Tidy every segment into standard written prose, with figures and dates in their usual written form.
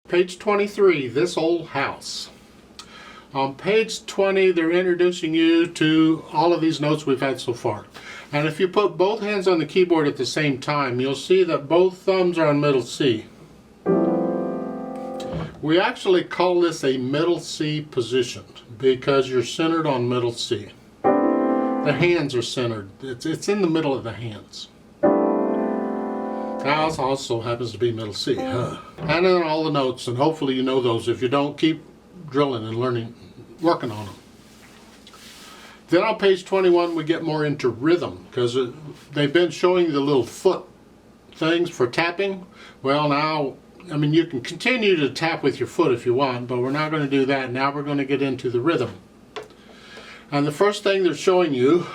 Page 23, This Ole House. On page 20, they're introducing you to all of these notes we've had so far. And if you put both hands on the keyboard at the same time, you'll see that both thumbs are on middle C. We actually call this a middle C position because you're centered on middle C. The hands are centered. It's in the middle of the hands. That also happens to be middle C. Huh? And then all the notes, and hopefully you know those. If you don't, keep drilling and learning, working on them. Then on page 21 we get more into rhythm, because they've been showing you the little foot things for tapping. Well, now, I mean, you can continue to tap with your foot if you want, but we're not going to do that. Now we're going to get into the rhythm. And the first thing they're showing you,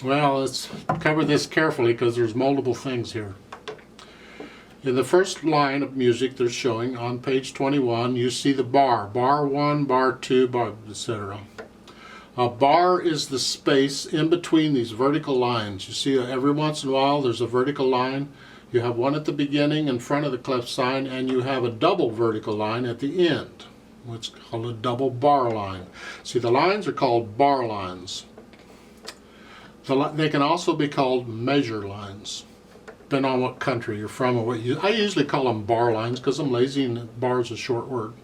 well, let's cover this carefully because there's multiple things here. In the first line of music they're showing on page 21, you see the bar. Bar 1, bar 2, bar, etc. A bar is the space in between these vertical lines. You see every once in a while there's a vertical line. You have one at the beginning in front of the clef sign, and you have a double vertical line at the end, which is called a double bar line. See, the lines are called bar lines. They can also be called measure lines, depending on what country you're from or what you. I usually call them bar lines because I'm lazy and bar is a short word.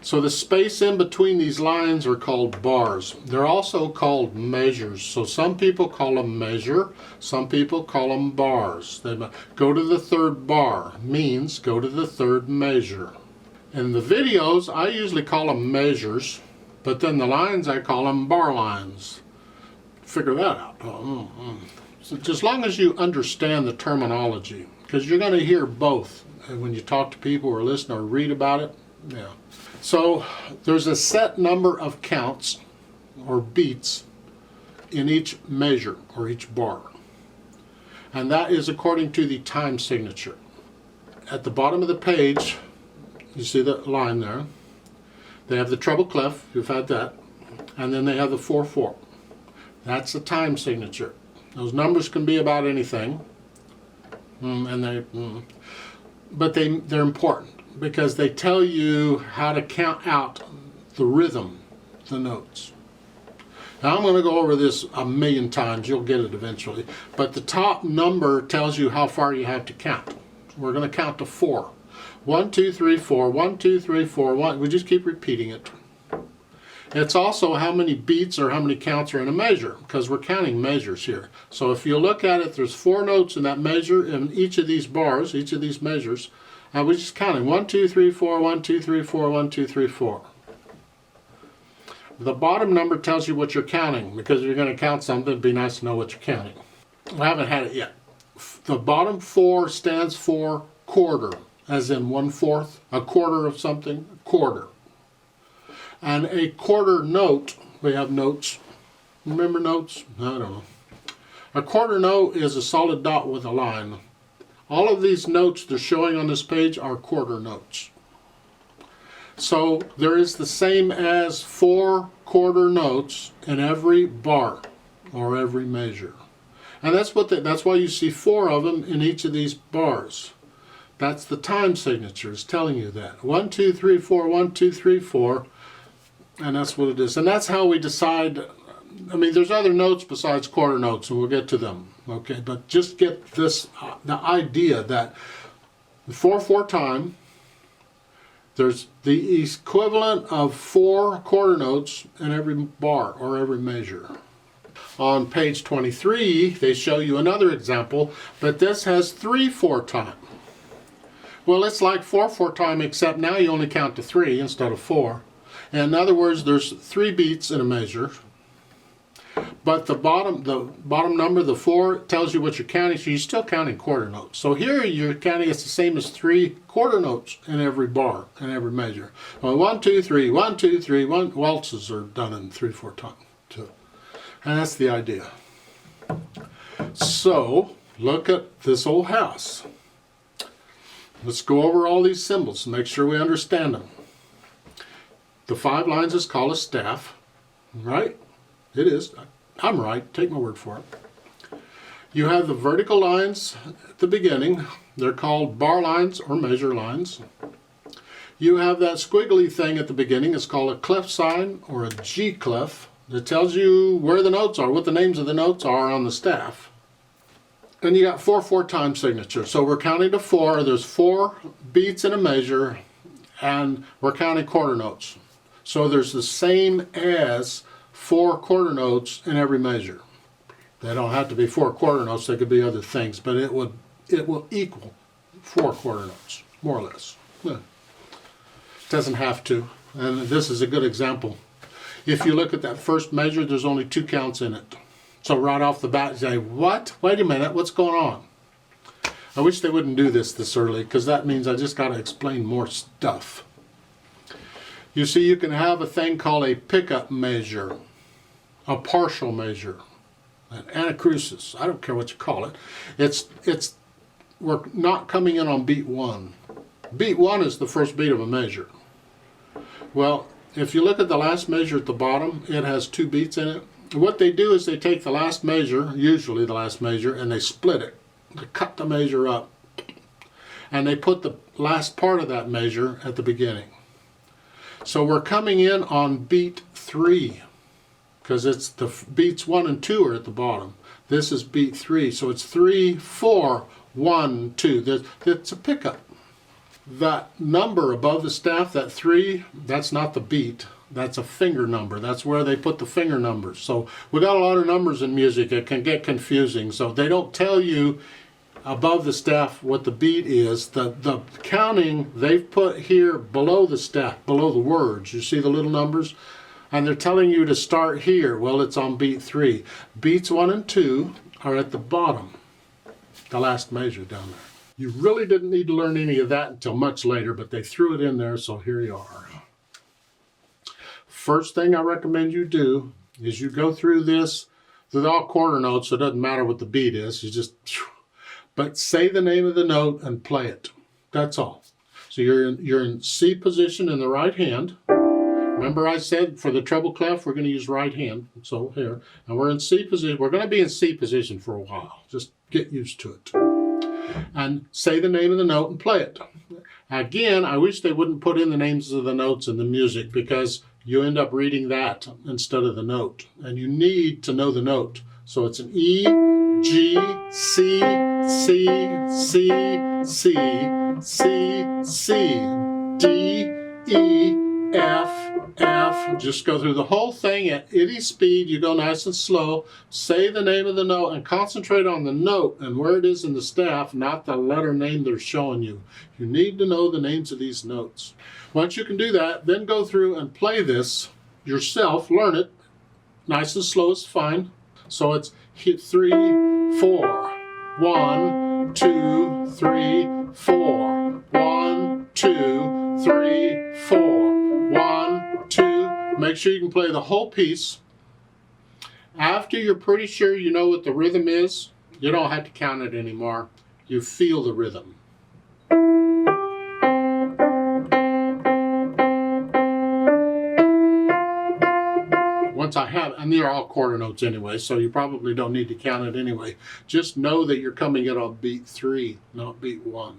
So the space in between these lines are called bars. They're also called measures. So some people call them measure, some people call them bars. They go to the third bar means go to the third measure. In the videos, I usually call them measures, but then the lines I call them bar lines. Figure that out. So as long as you understand the terminology, because you're going to hear both when you talk to people or listen or read about it. Yeah. So there's a set number of counts or beats in each measure or each bar, and that is according to the time signature. At the bottom of the page, you see the line there. They have the treble clef, you've had that, and then they have the 4/4. That's the time signature. Those numbers can be about anything, but they're important because they tell you how to count out the rhythm, the notes. Now I'm going to go over this a million times, you'll get it eventually, but the top number tells you how far you have to count. We're going to count to 4. 1, 2, 3, 4, 1, 2, 3, 4, 1. We just keep repeating it. It's also how many beats or how many counts are in a measure, because we're counting measures here. So if you look at it, there's 4 notes in that measure in each of these bars, each of these measures. And we're just counting 1, 2, 3, 4, 1, 2, 3, 4, 1, 2, 3, 4. The bottom number tells you what you're counting, because if you're going to count something, it'd be nice to know what you're counting. I haven't had it yet. The bottom 4 stands for quarter, as in 1/4, a quarter of something, a quarter. And a quarter note, we have notes. Remember notes? I don't know. A quarter note is a solid dot with a line. All of these notes they're showing on this page are quarter notes. So there is the same as 4 quarter notes in every bar or every measure. And that's why you see 4 of them in each of these bars. That's the time signature is telling you that. 1, 2, 3, 4, 1, 2, 3, 4. And that's what it is. And that's how we decide. I mean, there's other notes besides quarter notes, and we'll get to them. Okay, but just get this, the idea that 4/4 time, there's the equivalent of 4 quarter notes in every bar or every measure. On page 23, they show you another example, but this has 3/4 time. Well, it's like 4/4 time, except now you only count to 3 instead of 4. In other words, there's 3 beats in a measure, but the bottom number, the 4, tells you what you're counting, so you're still counting quarter notes. So here you're counting it's the same as 3 quarter notes in every bar, in every measure. Well, 1, 2, 3, 1, 2, 3, 1, waltzes are done in 3/4 time too. And that's the idea. So, look at This Ole House. Let's go over all these symbols and make sure we understand them. The 5 lines is called a staff, right? It is. I'm right. Take my word for it. You have the vertical lines at the beginning. They're called bar lines or measure lines. You have that squiggly thing at the beginning. It's called a clef sign or a G clef. That tells you where the notes are, what the names of the notes are on the staff. And you got 4/4 time signature. So we're counting to 4. There's 4 beats in a measure, and we're counting quarter notes. So there's the same as 4 quarter notes in every measure. They don't have to be 4 quarter notes. They could be other things, but it will equal 4 quarter notes, more or less. Yeah. Doesn't have to. And this is a good example. If you look at that first measure, there's only 2 counts in it. So right off the bat, you say, what? Wait a minute, what's going on? I wish they wouldn't do this early, because that means I just got to explain more stuff. You see, you can have a thing called a pickup measure, a partial measure, an anacrusis. I don't care what you call it. We're not coming in on beat 1. Beat 1 is the first beat of a measure. Well, if you look at the last measure at the bottom, it has 2 beats in it. What they do is they take the last measure, usually the last measure, and they split it. They cut the measure up. And they put the last part of that measure at the beginning. So we're coming in on beat 3, because it's the beats 1 and 2 are at the bottom. This is beat 3, so it's 3, 4, 1, 2. That's a pickup. That number above the staff, that 3, that's not the beat. That's a finger number. That's where they put the finger numbers. So we got a lot of numbers in music. It can get confusing. So they don't tell you above the staff what the beat is. The counting they've put here below the staff, below the words. You see the little numbers? And they're telling you to start here. Well, it's on beat 3. Beats 1 and 2 are at the bottom, the last measure down there. You really didn't need to learn any of that until much later, but they threw it in there, so here you are. First thing I recommend you do is you go through this. They're all quarter notes, so it doesn't matter what the beat is. You just, but say the name of the note and play it. That's all. So you're in C position in the right hand. Remember I said for the treble clef, we're going to use right hand. So here, and we're in C position. We're going to be in C position for a while. Just get used to it. And say the name of the note and play it. Again, I wish they wouldn't put in the names of the notes in the music, because you end up reading that instead of the note. And you need to know the note. So it's an E, G, C, C, C, C, C, C, D, E, F, F. Just go through the whole thing at itty speed. You go nice and slow. Say the name of the note and concentrate on the note and where it is in the staff, not the letter name they're showing you. You need to know the names of these notes. Once you can do that, then go through and play this yourself. Learn it. Nice and slow is fine. So it's hit 3, 4. 1, 2, 3, 4. 1, 2, 3, 4. 1, 2. Make sure you can play the whole piece. After you're pretty sure you know what the rhythm is, you don't have to count it anymore. You feel the rhythm. Once I have, and they're all quarter notes anyway, so you probably don't need to count it anyway. Just know that you're coming in on beat 3, not beat 1.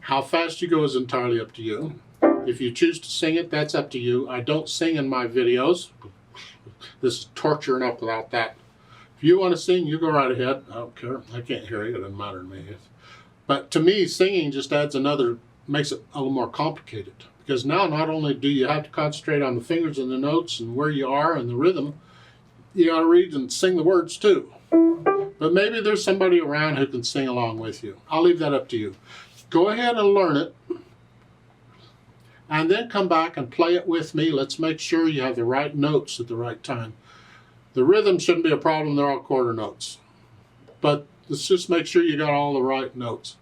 How fast you go is entirely up to you. If you choose to sing it, that's up to you. I don't sing in my videos. This is torture enough without that. If you want to sing, you go right ahead. I don't care. I can't hear you. It doesn't matter to me. But to me, singing just adds makes it a little more complicated. Because now not only do you have to concentrate on the fingers and the notes and where you are and the rhythm, you got to read and sing the words too. But maybe there's somebody around who can sing along with you. I'll leave that up to you. Go ahead and learn it. And then come back and play it with me. Let's make sure you have the right notes at the right time. The rhythm shouldn't be a problem. They're all quarter notes. But let's just make sure you got all the right notes.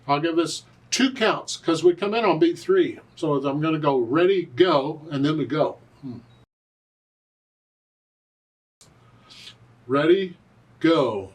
I'll give this 2 counts because we come in on beat 3. So I'm going to go ready, go, and then we go. Ready, go.